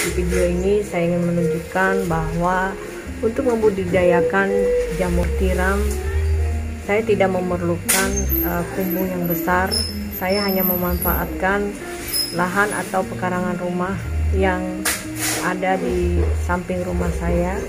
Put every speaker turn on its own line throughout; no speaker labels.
Di video ini saya ingin menunjukkan bahwa untuk membudidayakan jamur tiram, saya tidak memerlukan kumbung yang besar. Saya hanya memanfaatkan lahan atau pekarangan rumah yang ada di samping rumah saya.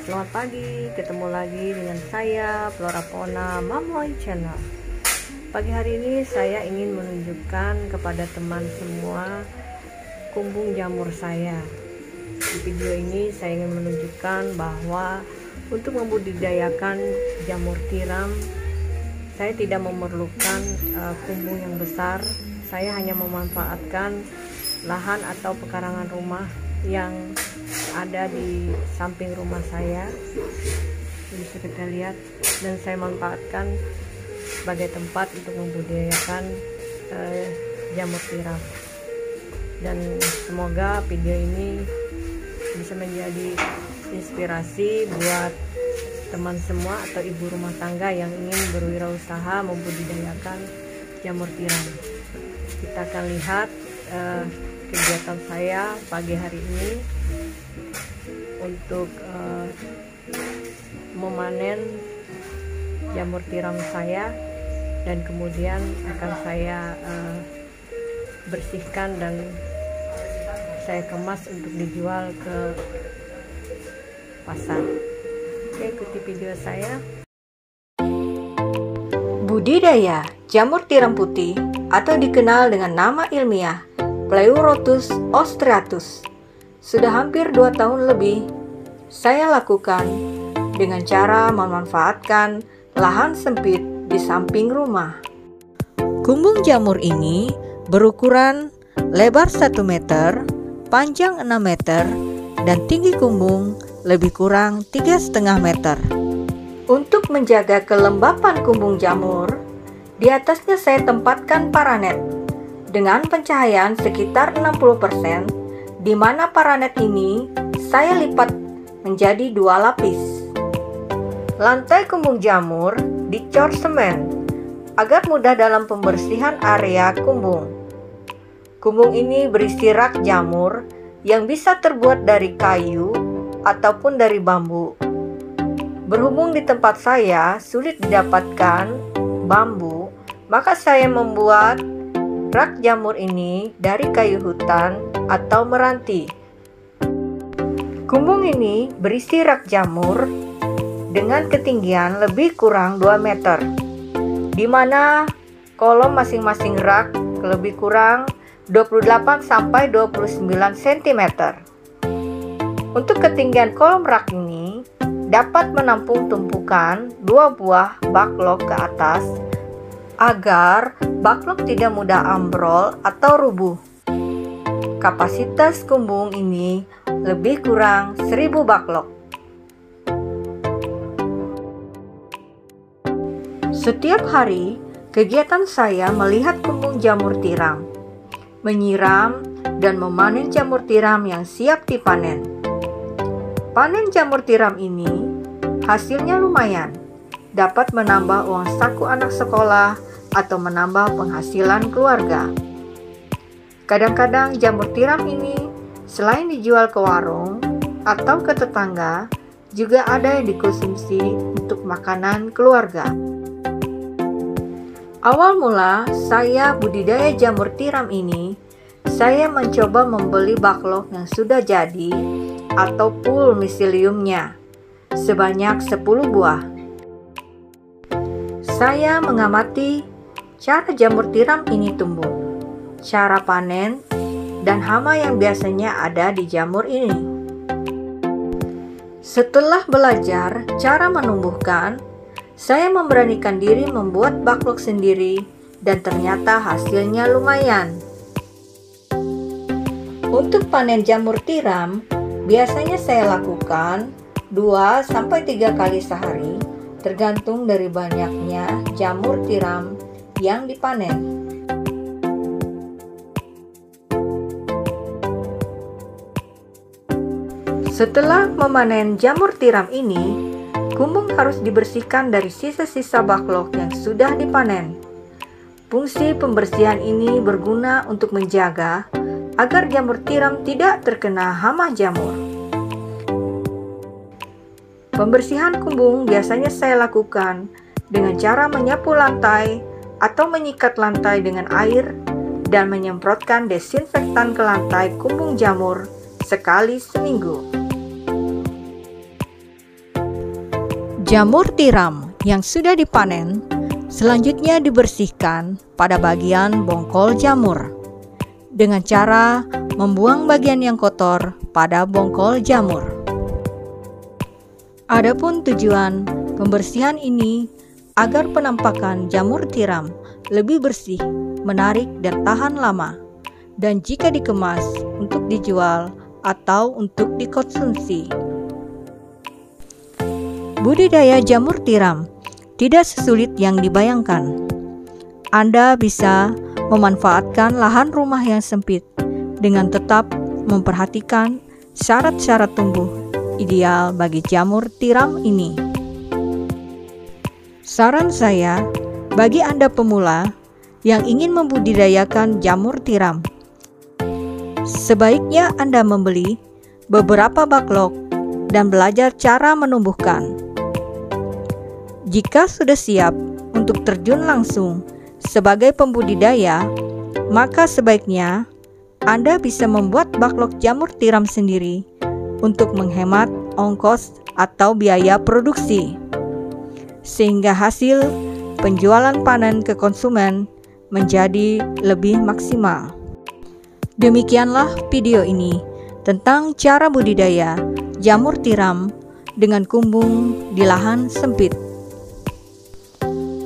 Selamat pagi, ketemu lagi dengan saya Flora Pona Mamoy Channel. Pagi hari ini saya ingin menunjukkan kepada teman semua kumbung jamur saya. Di video ini saya ingin menunjukkan bahwa untuk membudidayakan jamur tiram, saya tidak memerlukan kumbung yang besar. Saya hanya memanfaatkan lahan atau pekarangan rumah yang ada di samping rumah saya, bisa kita lihat, dan saya manfaatkan sebagai tempat untuk membudidayakan jamur tiram. Dan semoga video ini bisa menjadi inspirasi buat teman semua atau ibu rumah tangga yang ingin berwirausaha membudidayakan jamur tiram. Kita akan lihat kegiatan saya pagi hari ini untuk memanen jamur tiram saya, dan kemudian akan saya bersihkan dan saya kemas untuk dijual ke pasar. Oke, ikuti video saya.
Budidaya jamur tiram putih atau dikenal dengan nama ilmiah Pleurotus ostreatus sudah hampir 2 tahun lebih saya lakukan dengan cara memanfaatkan lahan sempit di samping rumah. Kumbung jamur ini berukuran lebar 1 meter, panjang 6 meter, dan tinggi kumbung lebih kurang 3,5 meter. Untuk menjaga kelembapan kumbung jamur, di atasnya saya tempatkan paranet dengan pencahayaan sekitar 60%, di mana paranet ini saya lipat menjadi 2 lapis. Lantai kumbung jamur dicor semen agar mudah dalam pembersihan area kumbung. Kumbung ini berisi rak jamur yang bisa terbuat dari kayu ataupun dari bambu. Berhubung di tempat saya sulit didapatkan bambu, maka saya membuat rak jamur ini dari kayu hutan atau meranti. Kumbung ini berisi rak jamur dengan ketinggian lebih kurang 2 meter, di mana kolom masing-masing rak lebih kurang 28 sampai 29 cm. Untuk ketinggian kolom rak ini dapat menampung tumpukan 2 buah backlog ke atas agar backlog tidak mudah ambrol atau rubuh. Kapasitas kumbung ini lebih kurang 1000 backlog. Setiap hari, kegiatan saya melihat kumbung jamur tiram, menyiram dan memanen jamur tiram yang siap dipanen. Panen jamur tiram ini hasilnya lumayan, dapat menambah uang saku anak sekolah atau menambah penghasilan keluarga. Kadang-kadang jamur tiram ini selain dijual ke warung atau ke tetangga, juga ada yang dikonsumsi untuk makanan keluarga. Awal mula saya budidaya jamur tiram ini, saya mencoba membeli backlog yang sudah jadi atau full miseliumnya sebanyak 10 buah. Saya mengamati cara jamur tiram ini tumbuh, cara panen, dan hama yang biasanya ada di jamur ini. Setelah belajar cara menumbuhkan, saya memberanikan diri membuat backlog sendiri dan ternyata hasilnya lumayan. Untuk panen jamur tiram, biasanya saya lakukan 2-3 kali sehari, tergantung dari banyaknya jamur tiram yang dipanen. Setelah memanen jamur tiram ini, kumbung harus dibersihkan dari sisa-sisa backlog yang sudah dipanen. Fungsi pembersihan ini berguna untuk menjaga agar jamur tiram tidak terkena hama jamur. Pembersihan kumbung biasanya saya lakukan dengan cara menyapu lantai atau menyikat lantai dengan air dan menyemprotkan desinfektan ke lantai kumbung jamur sekali seminggu. Jamur tiram yang sudah dipanen selanjutnya dibersihkan pada bagian bongkol jamur dengan cara membuang bagian yang kotor pada bongkol jamur. Adapun tujuan pembersihan ini agar penampakan jamur tiram lebih bersih, menarik dan tahan lama, dan jika dikemas untuk dijual atau untuk dikonsumsi. Budidaya jamur tiram tidak sesulit yang dibayangkan. Anda bisa memanfaatkan lahan rumah yang sempit dengan tetap memperhatikan syarat-syarat tumbuh ideal bagi jamur tiram ini. Saran saya bagi Anda pemula yang ingin membudidayakan jamur tiram, sebaiknya Anda membeli beberapa backlog dan belajar cara menumbuhkan. Jika sudah siap untuk terjun langsung sebagai pembudidaya, maka sebaiknya Anda bisa membuat backlog jamur tiram sendiri untuk menghemat ongkos atau biaya produksi, sehingga hasil penjualan panen ke konsumen menjadi lebih maksimal. Demikianlah video ini tentang cara budidaya jamur tiram dengan kumbung di lahan sempit.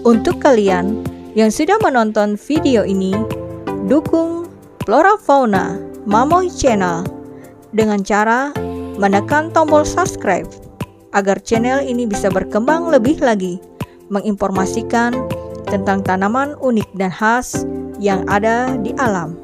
Untuk kalian yang sudah menonton video ini, dukung Flora Fauna Mamoy Channel dengan cara menekan tombol subscribe agar channel ini bisa berkembang lebih lagi, menginformasikan tentang tanaman unik dan khas yang ada di alam.